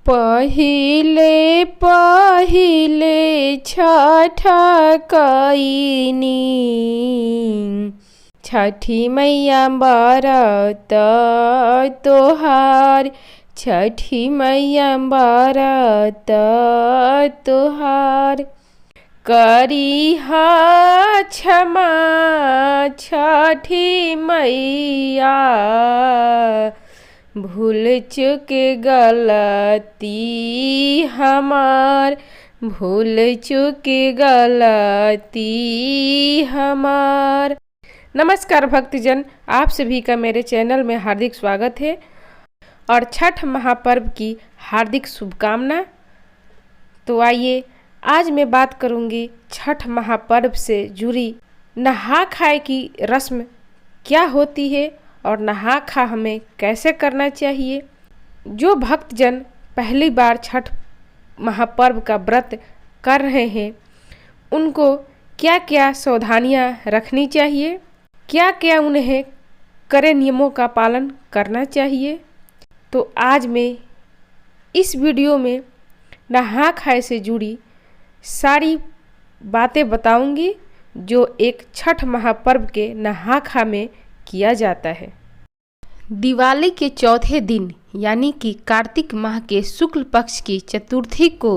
पहिले पहिले छठ कईनी, छठी मैया बरत तोहार, छठी मैया बरत तोहार। करिहा क्षमा छठी मैया, भूल चूक गलती हमार, भूल चूक गलती हमार। नमस्कार भक्तजन, आप सभी का मेरे चैनल में हार्दिक स्वागत है और छठ महापर्व की हार्दिक शुभकामना। तो आइए आज मैं बात करूंगी छठ महापर्व से जुड़ी नहा खाए की रस्म क्या होती है और नहा खा हमें कैसे करना चाहिए। जो भक्तजन पहली बार छठ महापर्व का व्रत कर रहे हैं उनको क्या क्या सावधानियां रखनी चाहिए, क्या क्या उन्हें कड़े नियमों का पालन करना चाहिए। तो आज मैं इस वीडियो में नहा खाए से जुड़ी सारी बातें बताऊंगी जो एक छठ महापर्व के नहा खा में किया जाता है। दिवाली के चौथे दिन यानी कि कार्तिक माह के शुक्ल पक्ष की चतुर्थी को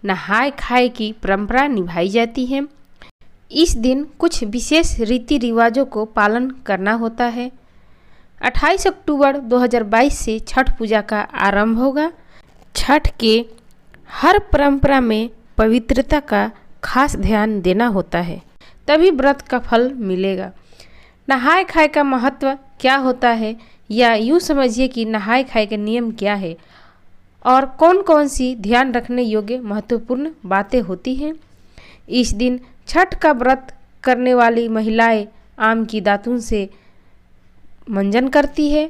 नहाए खाए की परंपरा निभाई जाती है। इस दिन कुछ विशेष रीति रिवाजों को पालन करना होता है। 28 अक्टूबर 2022 से छठ पूजा का आरंभ होगा। छठ के हर परंपरा में पवित्रता का खास ध्यान देना होता है, तभी व्रत का फल मिलेगा। नहाए खाए का महत्व क्या होता है, या यूँ समझिए कि नहाए खाए के नियम क्या है और कौन कौन सी ध्यान रखने योग्य महत्वपूर्ण बातें होती हैं। इस दिन छठ का व्रत करने वाली महिलाएं आम की दातुन से मंजन करती है।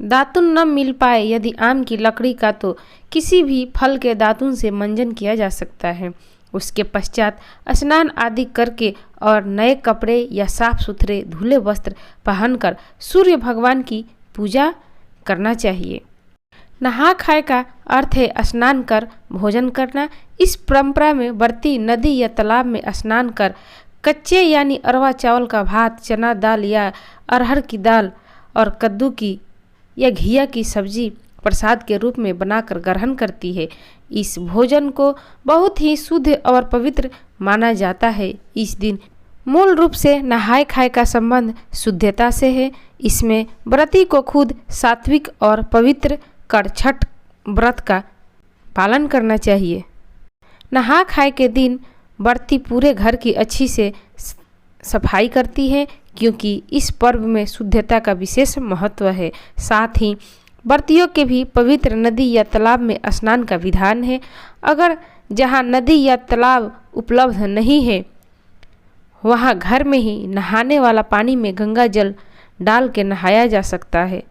दातुन न मिल पाए यदि आम की लकड़ी का, तो किसी भी फल के दातुन से मंजन किया जा सकता है। उसके पश्चात स्नान आदि करके और नए कपड़े या साफ सुथरे धुले वस्त्र पहनकर सूर्य भगवान की पूजा करना चाहिए। नहा खाए का अर्थ है स्नान कर भोजन करना। इस परंपरा में व्रती नदी या तालाब में स्नान कर कच्चे यानी अरवा चावल का भात, चना दाल या अरहर की दाल और कद्दू की या घिया की सब्जी प्रसाद के रूप में बनाकर ग्रहण करती है। इस भोजन को बहुत ही शुद्ध और पवित्र माना जाता है। इस दिन मूल रूप से नहाए खाए का संबंध शुद्धता से है। इसमें व्रती को खुद सात्विक और पवित्र कर छठ व्रत का पालन करना चाहिए। नहा खाए के दिन व्रती पूरे घर की अच्छी से सफाई करती है, क्योंकि इस पर्व में शुद्धता का विशेष महत्व है। साथ ही व्रतियों के भी पवित्र नदी या तालाब में स्नान का विधान है। अगर जहाँ नदी या तालाब उपलब्ध नहीं है वहाँ घर में ही नहाने वाला पानी में गंगा जल डाल के नहाया जा सकता है।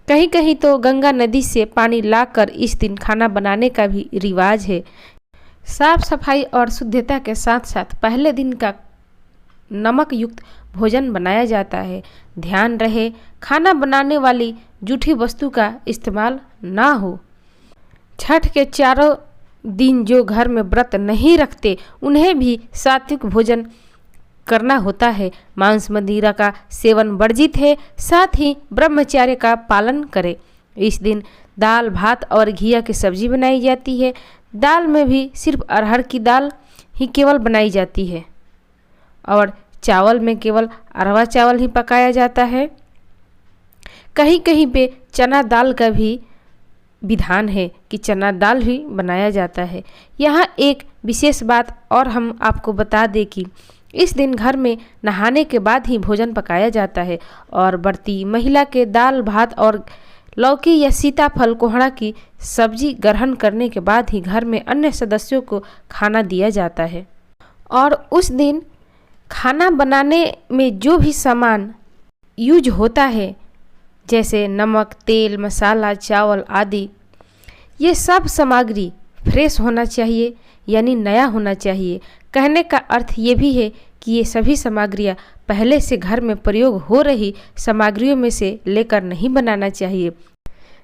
कहीं कहीं तो गंगा नदी से पानी लाकर इस दिन खाना बनाने का भी रिवाज है। साफ सफाई और शुद्धता के साथ साथ पहले दिन का नमक युक्त भोजन बनाया जाता है। ध्यान रहे खाना बनाने वाली जूठी वस्तु का इस्तेमाल ना हो। छठ के चारों दिन जो घर में व्रत नहीं रखते उन्हें भी सात्विक भोजन करना होता है। मांस मदिरा का सेवन वर्जित है। साथ ही ब्रह्मचर्य का पालन करें। इस दिन दाल भात और घिया की सब्जी बनाई जाती है। दाल में भी सिर्फ अरहर की दाल ही केवल बनाई जाती है और चावल में केवल अरवा चावल ही पकाया जाता है। कहीं कहीं पे चना दाल का भी विधान है कि चना दाल भी बनाया जाता है। यहाँ एक विशेष बात और हम आपको बता दें कि इस दिन घर में नहाने के बाद ही भोजन पकाया जाता है और व्रती महिला के दाल भात और लौकी या सीताफल कोहड़ा की सब्जी ग्रहण करने के बाद ही घर में अन्य सदस्यों को खाना दिया जाता है। और उस दिन खाना बनाने में जो भी सामान यूज होता है, जैसे नमक, तेल, मसाला, चावल आदि, ये सब सामग्री फ्रेश होना चाहिए यानी नया होना चाहिए। कहने का अर्थ ये भी है कि ये सभी सामग्रियाँ पहले से घर में प्रयोग हो रही सामग्रियों में से लेकर नहीं बनाना चाहिए।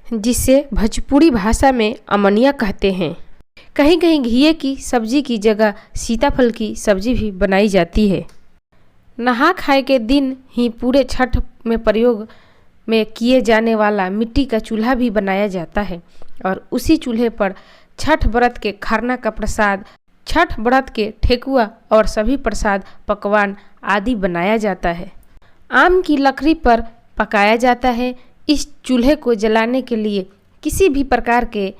जिसे भोजपुरी भाषा में अमनिया कहते हैं। कहीं कहीं घिये की सब्जी की जगह सीताफल की सब्जी भी बनाई जाती है। नहा खाए के दिन ही पूरे छठ में प्रयोग में किए जाने वाला मिट्टी का चूल्हा भी बनाया जाता है और उसी चूल्हे पर छठ व्रत के खरना का प्रसाद, छठ व्रत के ठेकुआ और सभी प्रसाद पकवान आदि बनाया जाता है। आम की लकड़ी पर पकाया जाता है। इस चूल्हे को जलाने के लिए किसी भी प्रकार के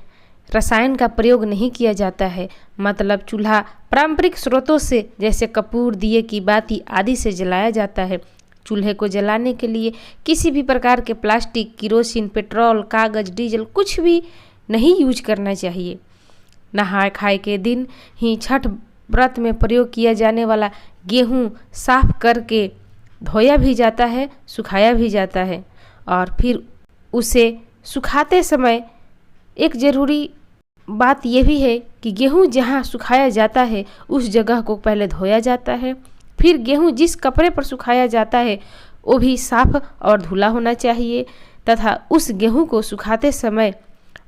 रसायन का प्रयोग नहीं किया जाता है। मतलब चूल्हा पारंपरिक स्रोतों से जैसे कपूर, दिए की बाती आदि से जलाया जाता है। चूल्हे को जलाने के लिए किसी भी प्रकार के प्लास्टिक, किरोसिन, पेट्रोल, कागज, डीजल कुछ भी नहीं यूज करना चाहिए। नहाए खाए के दिन ही छठ व्रत में प्रयोग किया जाने वाला गेहूँ साफ करके धोया भी जाता है, सुखाया भी जाता है और फिर उसे सुखाते समय एक ज़रूरी बात यह भी है कि गेहूँ जहाँ सुखाया जाता है उस जगह को पहले धोया जाता है। फिर गेहूँ जिस कपड़े पर सुखाया जाता है वो भी साफ और धुला होना चाहिए तथा उस गेहूँ को सुखाते समय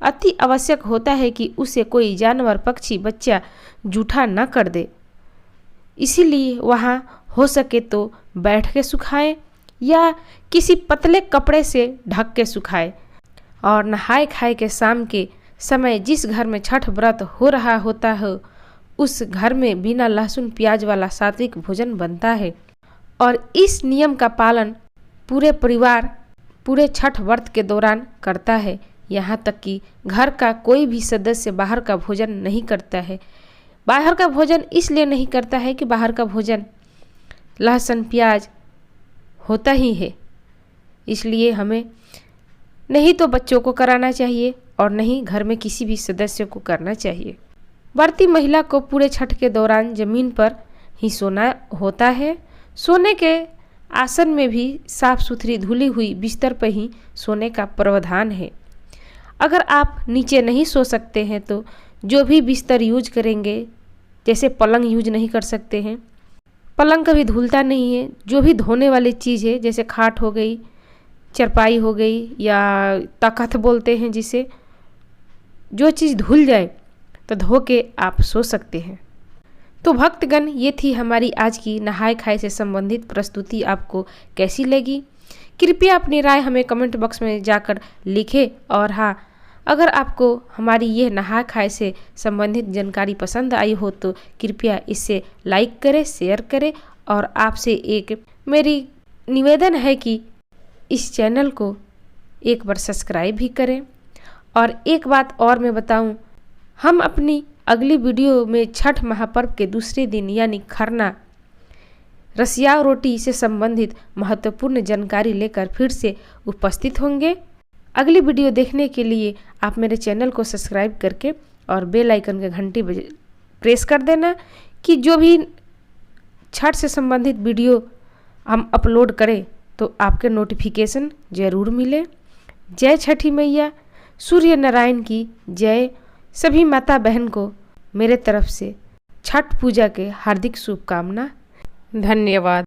अति आवश्यक होता है कि उसे कोई जानवर, पक्षी, बच्चा जूठा न कर दे। इसीलिए वहाँ हो सके तो बैठ के सुखाएं या किसी पतले कपड़े से ढक के सुखाएं। और नहाए खाए के शाम के समय जिस घर में छठ व्रत हो रहा होता है उस घर में बिना लहसुन प्याज वाला सात्विक भोजन बनता है और इस नियम का पालन पूरे परिवार पूरे छठ व्रत के दौरान करता है। यहाँ तक कि घर का कोई भी सदस्य बाहर का भोजन नहीं करता है। बाहर का भोजन इसलिए नहीं करता है कि बाहर का भोजन लहसुन प्याज होता ही है, इसलिए हमें नहीं तो बच्चों को कराना चाहिए और नहीं घर में किसी भी सदस्य को करना चाहिए। व्रती महिला को पूरे छठ के दौरान ज़मीन पर ही सोना होता है। सोने के आसन में भी साफ सुथरी धुली हुई बिस्तर पर ही सोने का प्रावधान है। अगर आप नीचे नहीं सो सकते हैं तो जो भी बिस्तर यूज करेंगे, जैसे पलंग यूज नहीं कर सकते हैं, पलंग कभी धुलता नहीं है। जो भी धोने वाली चीज़ है जैसे खाट हो गई, चरपाई हो गई या तख्त बोलते हैं जिसे, जो चीज़ धुल जाए तो धो के आप सो सकते हैं। तो भक्तगण, ये थी हमारी आज की नहाए खाए से संबंधित प्रस्तुति। आपको कैसी लगी? कृपया अपनी राय हमें कमेंट बॉक्स में जाकर लिखें। और हाँ, अगर आपको हमारी ये नहा खाए से संबंधित जानकारी पसंद आई हो तो कृपया इसे लाइक करें, शेयर करें और आपसे एक मेरी निवेदन है कि इस चैनल को एक बार सब्सक्राइब भी करें। और एक बात और मैं बताऊं, हम अपनी अगली वीडियो में छठ महापर्व के दूसरे दिन यानी खरना, रसिया रोटी से संबंधित महत्वपूर्ण जानकारी लेकर फिर से उपस्थित होंगे। अगली वीडियो देखने के लिए आप मेरे चैनल को सब्सक्राइब करके और बेल आइकन के घंटी प्रेस कर देना कि जो भी छठ से संबंधित वीडियो हम अपलोड करें तो आपके नोटिफिकेशन ज़रूर मिले। जय छठी मैया, सूर्य नारायण की जय। सभी माता बहन को मेरे तरफ से छठ पूजा के हार्दिक शुभकामना। धन्यवाद।